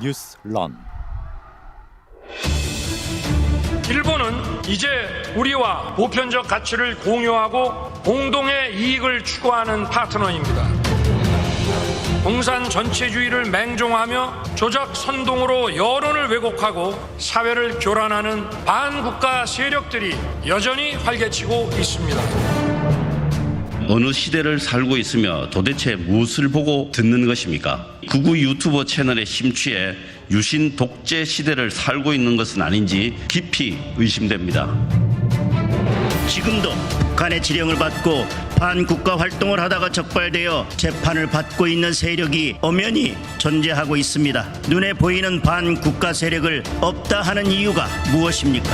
뉴스 런. 일본은 이제 우리와 보편적 가치를 공유하고 공동의 이익을 추구하는 파트너입니다. 공산 전체주의를 맹종하며 조작 선동으로 여론을 왜곡하고 사회를 교란하는 반국가 세력들이 여전히 활개치고 있습니다. 어느 시대를 살고 있으며 도대체 무엇을 보고 듣는 것입니까? 극우 유튜버 채널에 심취해 유신 독재 시대를 살고 있는 것은 아닌지 깊이 의심됩니다. 지금도 북한의 지령을 받고 반국가 활동을 하다가 적발되어 재판을 받고 있는 세력이 엄연히 존재하고 있습니다. 눈에 보이는 반국가 세력을 없다 하는 이유가 무엇입니까?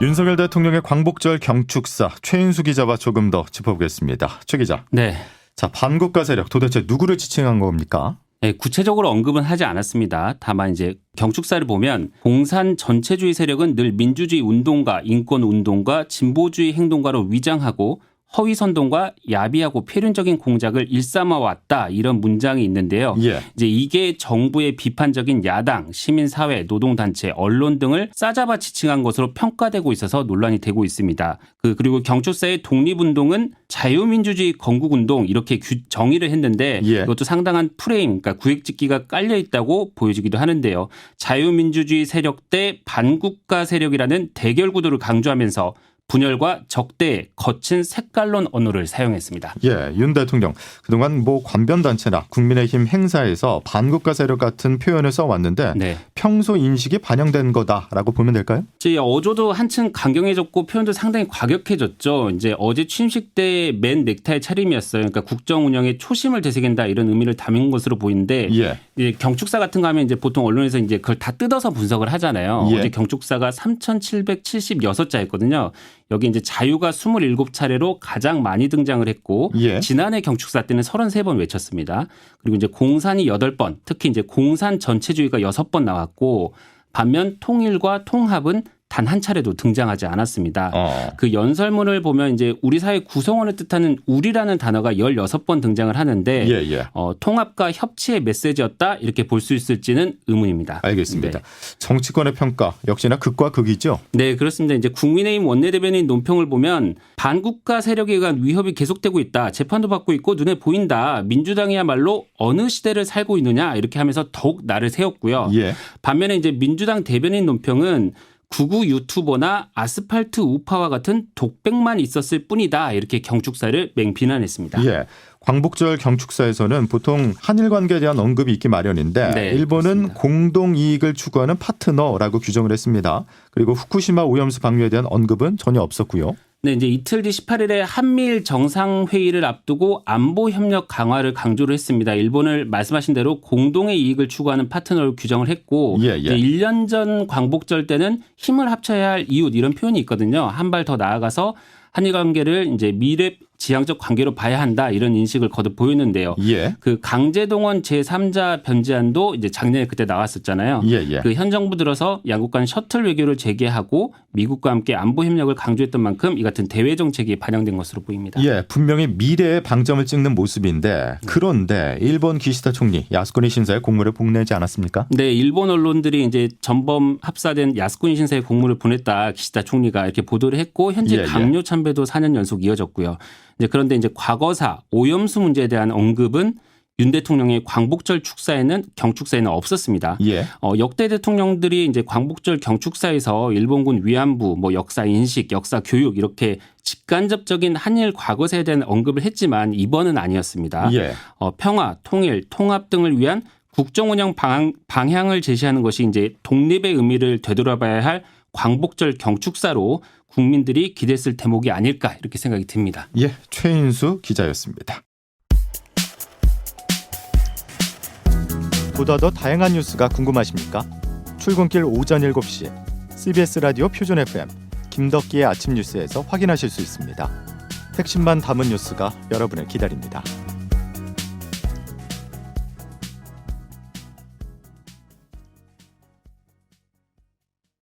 윤석열 대통령의 광복절 경축사 최인수 기자와 조금 더 짚어보겠습니다. 최 기자. 네. 자, 반국가 세력 도대체 누구를 지칭한 겁니까? 네, 구체적으로 언급은 하지 않았습니다. 다만 이제 경축사를 보면 공산 전체주의 세력은 늘 민주주의 운동가, 인권 운동가, 진보주의 행동가로 위장하고 허위 선동과 야비하고 폐륜적인 공작을 일삼아 왔다, 이런 문장이 있는데요. 예. 이제 이게 정부의 비판적인 야당, 시민사회, 노동단체, 언론 등을 싸잡아 지칭한 것으로 평가되고 있어서 논란이 되고 있습니다. 그리고 경축사의 독립운동은 자유민주주의 건국운동 이렇게 정의를 했는데 예. 이것도 상당한 프레임, 그러니까 구획짓기가 깔려 있다고 보여지기도 하는데요. 자유민주주의 세력 대 반국가 세력이라는 대결 구도를 강조하면서 분열과 적대의 거친 색깔론 언어를 사용했습니다. 예, 윤 대통령 그동안 관변단체나 국민의힘 행사에서 반국가 세력 같은 표현을 써왔는데 네. 평소 인식이 반영된 거다라고 보면 될까요? 이제 어조도 한층 강경해졌고 표현도 상당히 과격해졌죠. 이제 어제 취임식 때 맨 넥타이 차림이었어요. 그러니까 국정 운영에 초심을 되새긴다, 이런 의미를 담은 것으로 보이는데 예. 이제 경축사 같은 거 하면 이제 보통 언론에서 이제 그걸 다 뜯어서 분석을 하잖아요. 예. 어제 경축사가 3,776자였거든요. 여기 이제 자유가 27차례로 가장 많이 등장을 했고 예. 지난해 경축사 때는 33번 외쳤습니다. 그리고 이제 공산이 8번, 특히 이제 공산 전체주의가 6번 나왔고 반면 통일과 통합은 단 한 차례도 등장하지 않았습니다. 그 연설문을 보면 이제 우리 사회 구성원을 뜻하는 우리라는 단어가 16번 등장을 하는데 예. 통합과 협치의 메시지였다, 이렇게 볼 수 있을지는 의문입니다. 알겠습니다. 네. 정치권의 평가 역시나 극과 극이죠. 네, 그렇습니다. 이제 국민의힘 원내대변인 논평을 보면 반국가 세력에 의한 위협이 계속되고 있다, 재판도 받고 있고 눈에 보인다, 민주당이야말로 어느 시대를 살고 있느냐, 이렇게 하면서 더욱 날을 세웠고요. 예. 반면에 이제 민주당 대변인 논평은 극우 유튜버나 아스팔트 우파와 같은 독백만 있었을 뿐이다, 이렇게 경축사를 맹비난했습니다. 예. 광복절 경축사에서는 보통 한일 관계에 대한 언급이 있기 마련인데 네, 일본은 그렇습니다. 공동 이익을 추구하는 파트너라고 규정을 했습니다. 그리고 후쿠시마 오염수 방류에 대한 언급은 전혀 없었고요. 네, 이제 이틀 뒤 18일에 한미일 정상회의를 앞두고 안보 협력 강화를 강조를 했습니다. 일본을 말씀하신 대로 공동의 이익을 추구하는 파트너로 규정을 했고 예. 이제 1년 전 광복절 때는 힘을 합쳐야 할 이웃, 이런 표현이 있거든요. 한 발 더 나아가서 한일 관계를 이제 미래 지향적 관계로 봐야 한다, 이런 인식을 거듭 보였는데요. 예. 그 강제동원 제3자 변제안도 이제 작년에 그때 나왔었잖아요. 예. 그 현 정부 들어서 양국 간 셔틀 외교를 재개하고 미국과 함께 안보 협력을 강조했던 만큼 이 같은 대외 정책이 반영된 것으로 보입니다. 예, 분명히 미래에 방점을 찍는 모습인데 그런데 일본 기시다 총리 야스쿠니 신사의 공물을 복내지 않았습니까? 네, 일본 언론들이 이제 전범 합사된 야스쿠니 신사의 공물을 보냈다, 기시다 총리가 이렇게 보도를 했고 현재 예. 강요 참배도 4년 연속 이어졌고요. 이제 그런데 이제 과거사 오염수 문제에 대한 언급은 윤 대통령의 광복절 축사에는 경축사에는 없었습니다. 예. 역대 대통령들이 이제 광복절 경축사에서 일본군 위안부, 역사 인식, 역사 교육, 이렇게 직간접적인 한일 과거사에 대한 언급을 했지만 이번은 아니었습니다. 예. 평화, 통일, 통합 등을 위한 국정 운영 방향을 제시하는 것이 이제 독립의 의미를 되돌아봐야 할 광복절 경축사로 국민들이 기대했을 대목이 아닐까, 이렇게 생각이 듭니다. 예, 최인수 기자였습니다. 보다 더 다양한 뉴스가 궁금하십니까? 출근길 오전 7시 CBS 라디오 표준 FM 김덕기의 아침 뉴스에서 확인하실 수 있습니다. 핵심만 담은 뉴스가 여러분을 기다립니다.